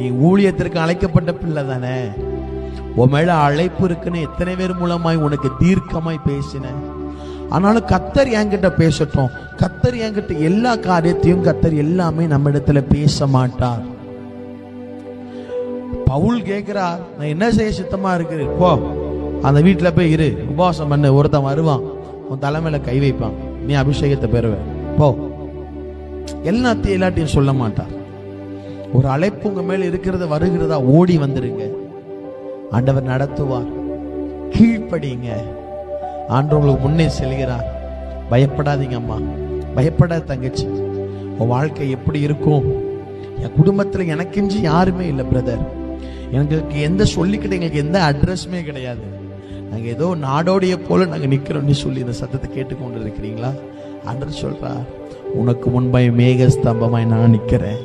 நீ ஊழியத்திற்கு அழைக்கப்பட்ட பிள்ளை தானே, உன் மேல அழைப்பு இருக்குன்னு எத்தனை பேர் மூலமாய் உனக்கு தீர்க்கமாய் பேசின. ஆனாலும் கர்த்தர் என்கிட்ட பேசட்டும். கர்த்தர் என்கிட்ட எல்லா காரியத்தையும் கர்த்தர் எல்லாமே நம்ம இடத்துல பேச மாட்டார். பவுல் கேட்கிறார், நான் என்ன செய்ய சித்தமா இருக்கு, போ அந்த வீட்டுல போய் இரு, உபவாசம் பண்ணு, ஒருத்தன் வருவான் உன் தலைமையில கை வைப்பான், நீ அபிஷேகத்தை பெறுவ, போ. எல்லாத்தையும் சொல்ல மாட்டார். ஒரு அழைப்பு உங்க மேல இருக்கிறது வருகிறதா, ஓடி வந்துருங்க, ஆண்டவர் நடத்துவார். கீழ்ப்படிங்க, ஆண்டவர் உங்களுக்கு முன்னே செல்கிறார். பயப்படாதீங்க அம்மா, பயப்படாத தங்கச்சி. உன் வாழ்க்கை எப்படி இருக்கும்? என் குடும்பத்துல எனக்கென்று யாருமே இல்லை பிரதர், எனக்கு எந்த சொல்லிக்கிட்ட எங்களுக்கு எந்த அட்ரஸுமே கிடையாது, நாங்க ஏதோ நாடோடைய போல நாங்க நிக்கிறோம்னு சொல்லி இந்த சத்தத்தை கேட்டுக்கொண்டு இருக்கிறீங்களா? ஆண்டவர் சொல்றார், உனக்கு முன்பாய் மேக ஸ்தம்பமாய் நான் நிக்கிறேன்.